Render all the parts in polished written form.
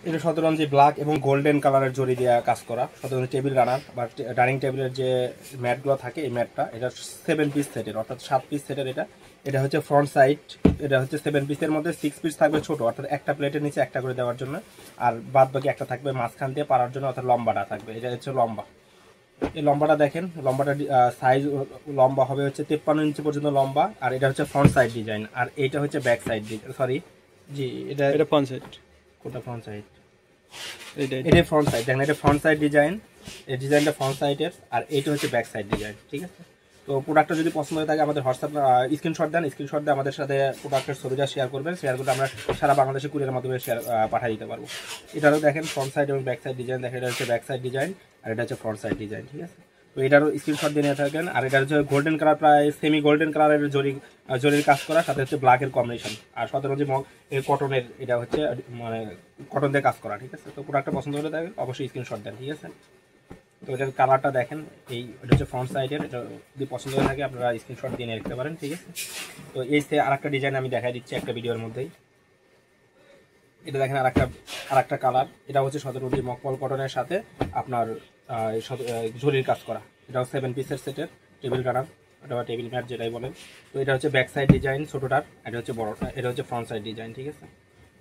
এটা শতরঞ্জি ব্ল্যাক এবং গোল্ডেন কালারের জরি দিয়ে কাজ করা শতরঞ্জি টেবিল রানার বা ডাইনিং টেবিলের যে ম্যাটগুলো থাকে এই ম্যাটটা এটা 7 পিস সেটের অর্থাৎ 7 পিস সেটের এটা হচ্ছে ফ্রন্ট সাইড। এটা হচ্ছে 7 পিসের মধ্যে 6 পিস থাকবে ছোট অর্থাৎ একটা প্লেটের নিচে একটা করে দেওয়ার জন্য, আর বাদ বাকি একটা থাকবে মাঝখান দিয়ে পারার জন্য অর্থাৎ লম্বাটা থাকবে। এটা হচ্ছে লম্বা। এই লম্বাটা দেখেন, লম্বাটা সাইজ লম্বা হবে হচ্ছে 53 ইঞ্চি পর্যন্ত লম্বা, আর এটা হচ্ছে ফ্রন্ট সাইড ডিজাইন, আর এইটা হচ্ছে ব্যাক সাইড সরি জি এটা ফ্রন্ট সাইড। কোনটা ফ্রন্ট সাইড? এটা ফ্রন্ট সাইড দেখেন, এটা ফ্রন্ট সাইড ডিজাইন, এই ডিজাইনটা ফ্রন্ট সাইডের, আর এইটা হচ্ছে ব্যাক সাইড ডিজাইন। ঠিক আছে, তো প্রোডাক্টটা যদি পছন্দ হয়ে থাকে আমাদের হোয়াটসঅ্যাপ স্ক্রিনশট দেন, স্ক্রিনশট দিয়ে আমাদের সাথে প্রোডাক্টের ছবিটা শেয়ার করবেন, শেয়ার করলে আমরা সারা বাংলাদেশে কুরিয়ারের মাধ্যমে পাঠিয়ে দিতে পারবো। এটারও দেখেন ফ্রন্ট সাইড এবং ব্যাক সাইড ডিজাইন দেখেন, এটা হচ্ছে ব্যাক সাইড ডিজাইন আর এটা হচ্ছে ফ্রন্ট সাইড ডিজাইন। ঠিক আছে, তো এটারও স্ক্রিনশট দিয়ে নিয়ে থাকেন। আর এটা হচ্ছে গোল্ডেন কালার, প্রায় সেমি গোল্ডেন কালারের জরির কাজ করা, সাথে হচ্ছে ব্ল্যাকের কম্বিনেশন, আর শতরঞ্জি কটনের, এটা হচ্ছে মানে কটন দিয়ে কাজ করা। ঠিক আছে, তো প্রোডাক্টটা পছন্দ হলে দেখেন অবশ্যই স্ক্রিনশট দেন। ঠিক আছে, তো এটার কালারটা দেখেন, এটা হচ্ছে ফ্রন্ট সাইডের, এটা যদি পছন্দ হয়ে থাকে আপনারা স্ক্রিনশট দিয়ে নিয়ে রাখতে পারেন। ঠিক আছে, তো এই আরেকটা ডিজাইন আমি দেখাই দিচ্ছি একটা ভিডিওর মধ্যেই। এটা দেখেন আরেকটা কালার, এটা হচ্ছে শতরঞ্জি মকমল কটনের সাথে আপনার ঝুলির কাজ করা। এটাও 7 পিসের সেটের টেবিল রানার অথবা টেবিল ম্যাট যেটাই বলেন। তো এটা হচ্ছে ব্যাক সাইড ডিজাইন ছোটোটার, এটা হচ্ছে বড়টা, এটা হচ্ছে ফ্রন্ট সাইড ডিজাইন। ঠিক আছে,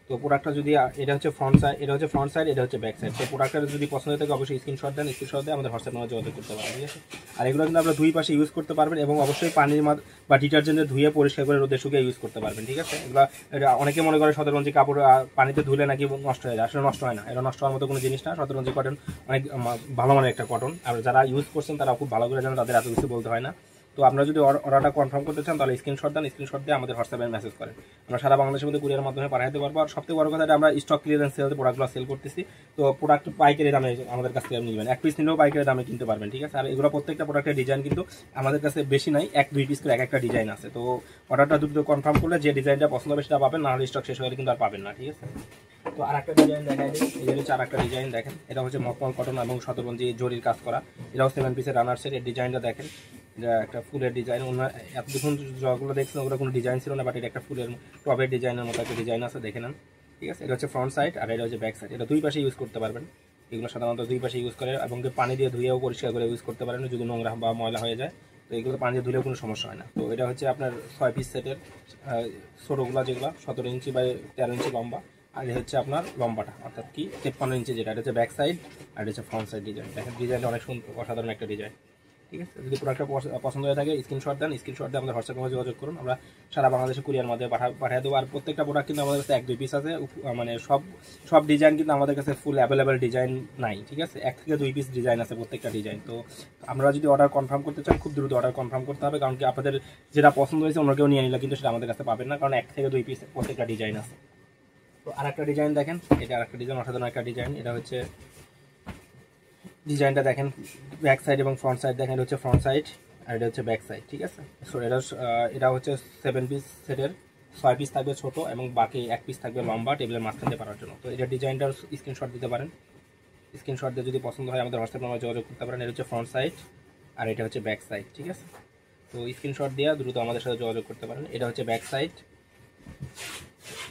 তো প্রোডাক্টটা যদি এটা হচ্ছে ফ্রন্ট সাইড, এটা হচ্ছে ফ্রন্ট সাইড, এটা হচ্ছে ব্যাক সাইড। তো প্রোডাক্টটা যদি পছন্দ হয়ে থাকে অবশ্যই স্ক্রিনশট দেন, স্ক্রিনশট দিয়ে আমাদের হোয়াটসঅ্যাপ নাম্বারে যোগাযোগ করতে পারেন। ঠিক আছে, আর এগুলো কিন্তু আপনারা দুই পাশে ইউজ করতে পারবেন এবং অবশ্যই পানির বা ডিটারজেন্টে ধুয়ে পরিষ্কার করে রোদে শুকিয়ে ইউজ করতে পারবেন। ঠিক আছে, এগুলো অনেকে মনে করে শতরঞ্জি কাপড় পানিতে ধুলে নাকি নষ্ট হয়ে যায়, আসলে নষ্ট হয় না, এটা নষ্ট হওয়ার মতো কোনো জিনিস না। শতরঞ্জি কটন অনেক ভালো মানের একটা কটন, আর যারা ইউজ করছেন তারা খুব ভালো করে জানেন, তাদের এত কিছু বলতে হয় না। তো আপনারা যদি অর্ডারটা কনফার্ম করতে চান তাহলে স্ক্রিনশট দেন, স্ক্রিনশট দিয়ে আমাদের হোয়াটসঅ্যাপে মেসেজ করেন, আমরা সারা বাংলাদেশের মধ্যে কুরিয়ার মাধ্যমে পাঠাতে পারবো। আর সবথেকে বড় কথা, আমরা স্টক ক্লিয়ারেন্স সেলতে প্রোডাক্টগুলো সেল করতেছি, তো প্রোডাক্ট পাইকারি দামে আমাদের কাছ থেকে নেবেন, এক পিস নিলেও পাইকারি দামে কিনতে পারবেন। ঠিক আছে, আর এগুলো প্রত্যেকটা প্রোডাক্টের ডিজাইন কিন্তু আমাদের কাছে বেশি নাই, 1-2 পিস করে একটা ডিজাইন আছে। তো অর্ডারটা দ্রুত কনফার্ম করলে যে ডিজাইনটা পছন্দ হবে সেটা পাবেন, না হলে স্টক শেষ হলে কিন্তু আর পাবেন না। ঠিক আছে, তো আরেকটা ডিজাইন দেখাই দিই, এই হচ্ছে আরেকটা ডিজাইন দেখেন, এটা হচ্ছে মকমল কটন এবং শতরঞ্জি জরির কাজ করা, এটাও 7 পিসের রানার সেট। এর ডিজাইনটা দেখেন, এটা একটা ফুলের ডিজাইন, এতক্ষণ যতগুলো দেখছেন ওগুলো কোনো ডিজাইন ছিল না, বাট এটা একটা ফুলের টবের ডিজাইনের মতো একটা ডিজাইন আছে, দেখে নেন। ঠিক আছে, এটা হচ্ছে ফ্রন্ট সাইড আর এটা হচ্ছে ব্যাক সাইড, এটা দুই পাশে ইউজ করতে পারবেন। এগুলো সাধারণত দুই পাশে ইউজ করে এবং পানি দিয়ে ধুয়েও পরিষ্কার করে ইউজ করতে পারেন যদি নোংরা বা ময়লা হয়ে যায়, তো এগুলো পানি দিয়ে ধুলেও কোনো সমস্যা হয় না। তো এটা হচ্ছে আপনার 6 পিস সেটের ছোটোগুলো, যেগুলো 17 ইঞ্চি বা 13 ইঞ্চি লম্বা, আর এটা হচ্ছে আপনার লম্বাটা অর্থাৎ কি 53 ইঞ্চি, যেটা এটা হচ্ছে ব্যাক সাইড আর এটা হচ্ছে ফ্রন্ট সাইড ডিজাইন। দেখেন ডিজাইনটা অনেক সুন্দর, অসাধারণ একটা ডিজাইন। ঠিক আছে, যদি প্রোডাক্টটা পছন্দ হয়ে থাকে স্ক্রিনশট দেন, স্ক্রিনশট দিয়ে আমাদের হোয়াটসঅ্যাপে যোগাযোগ করুন, আমরা সারা বাংলাদেশে কুরিয়ার মাধ্যমে পাঠিয়ে দেবো। আর প্রত্যেকটা প্রোডাক্ট কিন্তু আমাদের কাছে 1-2 পিস আছে, মানে সব ডিজাইন কিন্তু আমাদের কাছে ফুল অ্যাভেলেবেল ডিজাইন নাই। ঠিক আছে, 1 থেকে 2 পিস ডিজাইন আছে প্রত্যেকটা ডিজাইন। তো আমরা যদি অর্ডার কনফার্ম করতে চান খুব দ্রুত অর্ডার কনফার্ম করতে হবে, কারণ কি আপনাদের যেটা পছন্দ হয়েছে অন্য কেউ নিয়ে নিলে কিন্তু সেটা আমাদের কাছে পাবেন না, কারণ 1 থেকে 2 পিস প্রত্যেকটা ডিজাইন আছে। তো আরেকটা ডিজাইন দেখেন, এটা আরেকটা ডিজাইন, অসাধারণ একটা ডিজাইন। এটা হচ্ছে ডিজাইনটা দেখেন, ব্যাক সাইড এবং ফ্রন্ট সাইড দেখেন, এটা হচ্ছে ফ্রন্ট সাইড আর এটা হচ্ছে ব্যাক সাইড। ঠিক আছে, সো এটা হচ্ছে 7 পিস সেটের 6 পিস থাকবে ছোট এবং বাকি 1 পিস থাকবে লম্বা টেবিলের মাঝখানে পারার জন্য। তো এটা ডিজাইনটার স্ক্রিনশট দিতে পারেন, স্ক্রিনশট দিয়ে যদি পছন্দ হয় আমাদের হোয়াটসঅ্যাপ নাম্বারে যোগাযোগ করতে পারেন। এটা হচ্ছে ফ্রন্ট সাইড আর এটা হচ্ছে ব্যাক সাইড। ঠিক আছে, তো স্ক্রিনশট দিয়ে দ্রুত আমাদের সাথে যোগাযোগ করতে পারেন। এটা হচ্ছে ব্যাক সাইড,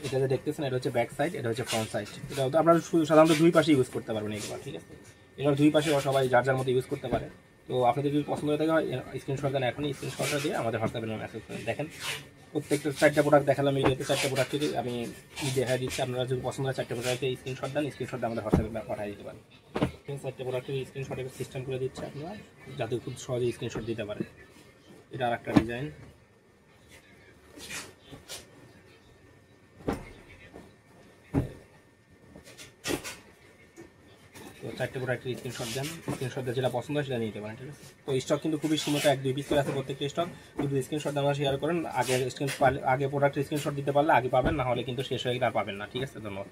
এটা যে দেখতেছেন এটা হচ্ছে ব্যাক সাইড, এটা হচ্ছে ফ্রন্ট সাইড। এটা আপনারা সাধারণত দুই পাশে ইউজ করতে পারবেন এগুলো। ঠিক আছে, এগুলো দুই পাশে সবাই যার যার মতো ইউজ করতে পারে। তো আপনাদের যদি পছন্দ হয়ে থাকে স্ক্রিনশট দেন, এখনই স্ক্রিনশটটা দিয়ে আমাদের হোয়াটসঅ্যাপে মেসেজ করেন। দেখেন প্রত্যেকটা 4টা প্রোডাক্ট দেখালাম ভিডিওতে, 4টা প্রোডাক্ট থেকে আমি দেখা দিচ্ছি, আপনারা যদি পছন্দ হয় 4টা প্রোডাক্টে স্ক্রিনশট দেন, স্ক্রিনশট দিয়ে আমাদের হোয়াটসঅ্যাপে পাঠিয়ে দিতে পারেন। 4টা প্রোডাক্টের স্ক্রিনশটের সিস্টেম করে দিচ্ছে আপনারা, যাতে খুব সহজে স্ক্রিনশট দিতে পারেন। এটা আর একটা ডিজাইন, তো 4টে প্রোডাক্টের স্ক্রিনশট দেন, স্ক্রিনশট দিয়ে যেটা পছন্দ হয় সেটা নিতে পারেন। ঠিক আছে, তো স্টক কিন্তু খুবই সীমিত, 1-2 পিস করে আছে প্রত্যেকটা স্টক। যদি স্ক্রিনশট আমরা শেয়ার করেন, আগে প্রোডাক্টের স্ক্রিনশট দিতে পারলে আগে পাবেন, না হলে কিন্তু শেষ হয়ে গেলে আর পাবেন না। ঠিক আছে, ধন্যবাদ।